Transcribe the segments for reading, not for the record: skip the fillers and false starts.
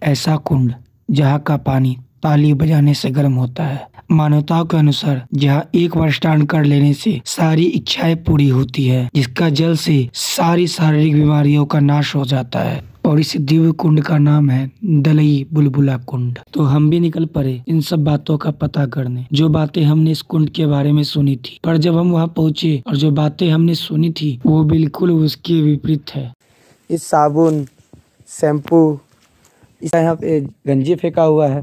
ऐसा कुंड जहाँ का पानी ताली बजाने से गर्म होता है। मान्यताओं के अनुसार जहाँ एक बार स्नान कर लेने से सारी इच्छाएं पूरी होती है, जिसका जल से सारी शारीरिक बीमारियों का नाश हो जाता है। और इस दिव्य कुंड का नाम है दलई बुलबुला कुंड। तो हम भी निकल पड़े इन सब बातों का पता करने, जो बातें हमने इस कुंड के बारे में सुनी थी। पर जब हम वहाँ पहुँचे और जो बातें हमने सुनी थी वो बिल्कुल उसके विपरीत है। इस साबुन, शैम्पू, इस यहाँ पे गंजी फेंका हुआ है,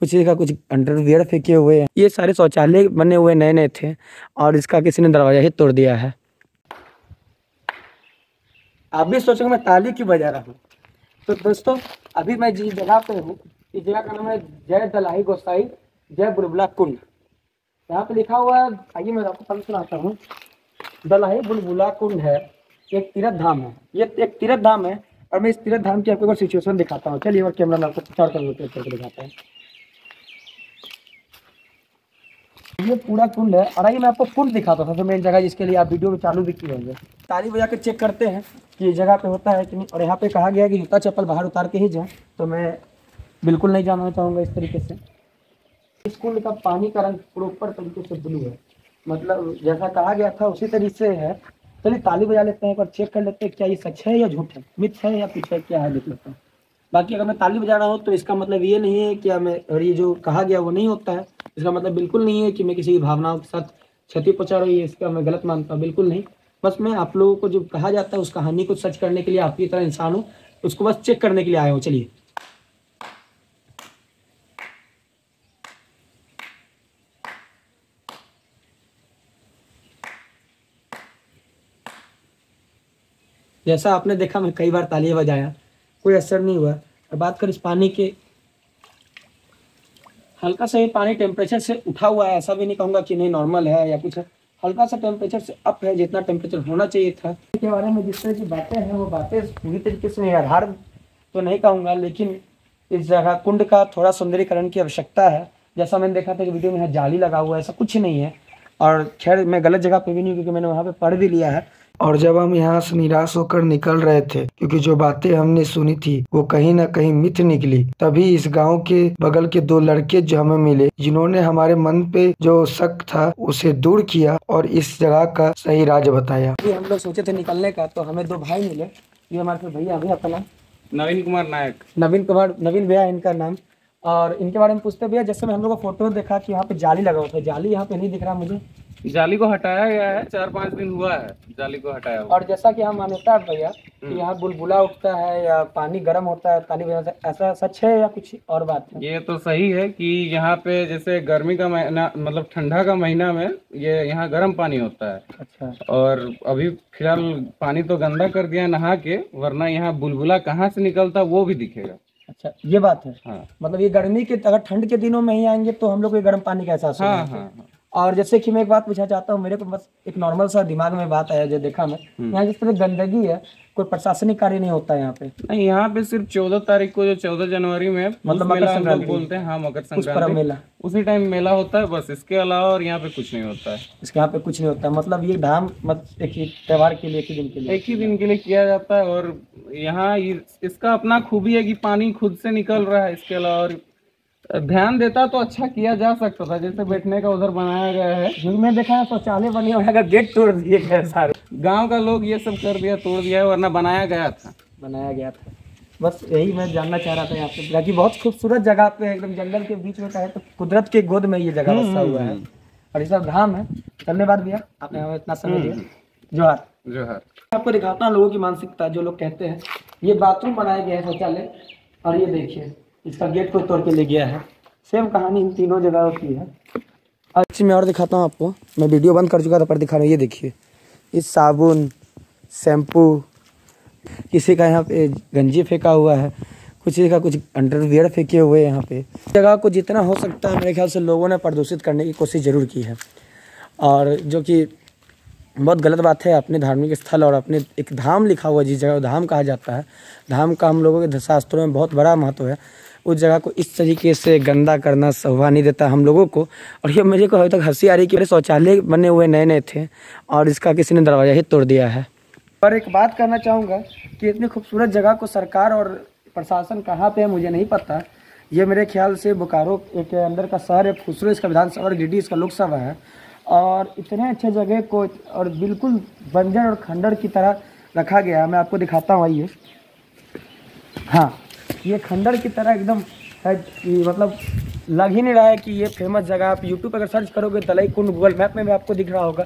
कुछ का कुछ अंडरवियर फेंके हुए हैं। ये सारे शौचालय बने हुए नए नए थे और इसका किसी ने दरवाजा ही तोड़ दिया है। आप भी सोचोगे मैं ताली क्यों बजा रहा हूँ। तो दोस्तों अभी मैं जिस जगह पे हूँ, इस जगह का नाम है जय दलाई गोसाई जय बुलबुला कुंड। यहाँ पे लिखा हुआ है, आइए मैं आपको पढ़ सुनाता हूँ। दलाई बुलबुला कुंड है, एक तीर्थ धाम है। ये एक तीर्थ धाम है और मैं इस तीर्थ धाम की आपको सिचुएशन दिखाता हूँ। चलिए और कैमरा में आपको चार करके दिखाता हूँ। ये पूरा कुंड है और आइए मैं आपको कुंड दिखाता था, तो मेन जगह जिसके लिए आप वीडियो में चालू भी किए होंगे। ताली बजा के चेक करते हैं कि जगह पे होता है कि नहीं। और यहाँ पे कहा गया है कि जूता चप्पल बाहर उतार के ही जाए, तो मैं बिल्कुल नहीं जाना चाहूँगा इस तरीके से। इस कुंड का पानी का रंग प्रॉपर तरीके से ब्लू है, मतलब जैसा कहा गया था उसी तरीके से है। चलिए ताली बजा लेते हैं, एक बार चेक कर लेते हैं क्या ये सच है या झूठ है, मिथ है या कुछ है, क्या है देख लेते हैं। बाकी अगर मैं ताली बजा रहा हूँ तो इसका मतलब ये नहीं है कि मैं, और ये जो कहा गया वो नहीं होता है, इसका मतलब बिल्कुल नहीं है कि मैं किसी की भावनाओं के साथ क्षति पहुंचा रही है, इसका मैं गलत मानता हूँ, बिल्कुल नहीं। बस मैं आप लोगों को जो कहा जाता है उस कहानी को सच करने के लिए, आपकी तरह इंसान हूँ, उसको बस चेक करने के लिए आया हूँ। चलिए जैसा आपने देखा मैं कई बार तालियां बजाया, कोई असर नहीं हुआ। और बात कर इस पानी के, हल्का सा ये पानी टेम्परेचर से उठा हुआ है, ऐसा भी नहीं कहूँगा कि नहीं नॉर्मल है या कुछ है, हल्का सा टेम्परेचर से अप है, जितना टेम्परेचर होना चाहिए था। इसके बारे में जिस तरह की बातें हैं वो बातें पूरी तरीके से आधार तो नहीं कहूँगा, लेकिन इस जगह कुंड का थोड़ा सौंदर्यीकरण की आवश्यकता है। जैसा मैंने देखा था कि वीडियो में यहाँ जाली लगा हुआ है, ऐसा कुछ नहीं है। और खैर मैं गलत जगह पे भी नहीं, क्योंकि मैंने वहाँ पे पढ़ भी लिया है। और जब हम यहाँ से निराश होकर निकल रहे थे, क्योंकि जो बातें हमने सुनी थी वो कहीं ना कहीं मिथ निकली, तभी इस गांव के बगल के दो लड़के जो हमें मिले, जिन्होंने हमारे मन पे जो शक था उसे दूर किया और इस जगह का सही राज बताया। हम लोग सोचे थे निकलने का, तो हमें दो भाई मिले। ये हमारे भैया, अभी आपका नाम? नवीन कुमार नायक। नवीन भैया इनका नाम। और इनके बारे में पूछते भैया, जैसे मैं हम लोग का फोटो देखा कि यहाँ पे जाली लगा हुआ था, जाली यहाँ पे नहीं दिख रहा मुझे। जाली को हटाया गया है, 4-5 दिन हुआ है जाली को हटाया हुआ। और जैसा कि हम मान्यता है भैया कि यहाँ बुलबुला उठता है या पानी गर्म होता है ताली बजाने से, ऐसा सच है या कुछ और बात है? ये तो सही है कि यहाँ पे जैसे गर्मी का महीना, मतलब ठंडा का महीना में ये यहाँ गर्म पानी होता है। अच्छा। और अभी फिलहाल पानी तो गंदा कर दिया नहा के, वरना यहाँ बुलबुला कहाँ से निकलता वो भी दिखेगा। अच्छा ये बात है। हाँ। मतलब ये गर्मी के, अगर ठंड के दिनों में ही आएंगे तो हम लोग को गर्म पानी का एहसास होगा। हाँ। और जैसे कि मैं एक बात पूछना चाहता हूँ, मेरे को बस एक नॉर्मल सा दिमाग में बात आया जो देखा मैं, यहाँ जिस तरह गंदगी है, कोई प्रशासनिक कार्य नहीं होता है यहाँ पे? नहीं, यहाँ पे सिर्फ 14 तारीख को, जो 14 जनवरी में मतलब मेला हम लोग बोलते हैं, हाँ मकर संक्रांति मेला, उसी टाइम मेला होता है, बस इसके अलावा और यहाँ पे कुछ नहीं होता है। इसके यहाँ पे कुछ नहीं होता है, मतलब ये धाम एक ही त्योहार के लिए, एक ही दिन के लिए किया जाता है। और यहाँ इसका अपना खूबी है कि पानी खुद से निकल रहा है। इसके अलावा और ध्यान देता तो अच्छा किया जा सकता था, जैसे बैठने का उधर बनाया गया है। मैं देखा है शौचालय बने हुए हैं, गेट तोड़ दिए गए सारे, गांव का लोग ये सब कर दिया, तोड़ दिया है, वरना बनाया गया था। बस यही मैं जानना चाह रहा था यहाँ पे, बाकी बहुत खूबसूरत जगह पे एकदम जंगल के बीच में कहे तो कुदरत के गोद में ये जगह बसा हुआ है और ये सब धाम है। धन्यवाद भैया, आपने हमें इतना समय दिया। जोहार। आपको दिखाता हूँ लोगों की मानसिकता, जो लोग कहते हैं ये बाथरूम बनाया गया है शौचालय, और ये देखिए इसका गेट को तोड़ के ले गया है। सेम कहानी इन तीनों जगहों की है। अच्छी मैं और दिखाता हूँ आपको, मैं वीडियो बंद कर चुका था पर दिखा रहा हूँ। ये देखिए इस साबुन, शैम्पू, किसी का यहाँ पे गंजी फेंका हुआ है, किसी का कुछ अंडरवियर फेंके हुए हैं। यहाँ पे जगह को जितना हो सकता है मेरे ख्याल से लोगों ने प्रदूषित करने की कोशिश ज़रूर की है, और जो कि बहुत गलत बात है। अपने धार्मिक स्थल और अपने एक धाम लिखा हुआ, जिस जगह धाम कहा जाता है, धाम का हम लोगों के शास्त्रों में बहुत बड़ा महत्व है। उस जगह को इस तरीके से गंदा करना शोभा नहीं देता हम लोगों को। और ये मुझे को अभी तक हंसी आ रही कि शौचालय बने हुए नए नए थे और इसका किसी ने दरवाजा ही तोड़ दिया है। पर एक बात करना चाहूँगा कि इतनी खूबसूरत जगह को सरकार और प्रशासन कहाँ पे है मुझे नहीं पता। ये मेरे ख्याल से बोकारो एक अंदर का शहर है, फुसरो इसका विधानसभा और गिरिडीह इसका लोकसभा है। और इतने अच्छे जगह को और बिल्कुल बंजर और खंडर की तरह रखा गया है। मैं आपको दिखाता हूँ, आइए। हाँ, ये खंडर की तरह एकदम है कि मतलब लग ही नहीं रहा है कि ये फेमस जगह। आप यूट्यूब पर अगर सर्च करोगे तलाई कुंड गूगल मैप में भी आपको दिख रहा होगा,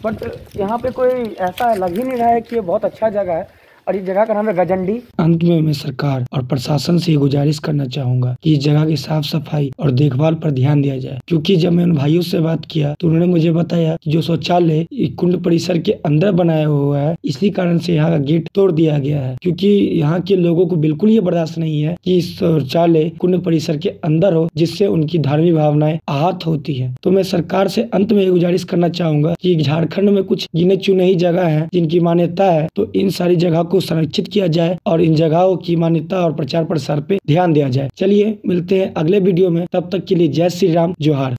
बट यहाँ पे कोई ऐसा लग ही नहीं रहा है कि ये बहुत अच्छा जगह है। और इस जगह का नाम है गजंडी। अंत में मैं सरकार और प्रशासन से गुजारिश करना चाहूंगा कि इस जगह की साफ सफाई और देखभाल पर ध्यान दिया जाए, क्योंकि जब मैं उन भाइयों से बात किया तो उन्होंने मुझे बताया कि जो शौचालय कुंड परिसर के अंदर बनाया हुआ है, इसी कारण से यहाँ का गेट तोड़ दिया गया है, क्योंकि यहाँ के लोगों को बिल्कुल ये बर्दाश्त नहीं है कि शौचालय कुंड परिसर के अंदर हो, जिससे उनकी धार्मिक भावनाएं आहत होती है। तो मैं सरकार से अंत में गुजारिश करना चाहूंगा कि झारखंड में कुछ गिने चुने ही जगह है जिनकी मान्यता है, तो इन सारी जगह को संरक्षित किया जाए और इन जगहों की मान्यता और प्रचार प्रसार पे ध्यान दिया जाए। चलिए मिलते हैं अगले वीडियो में, तब तक के लिए जय श्री राम, जोहार।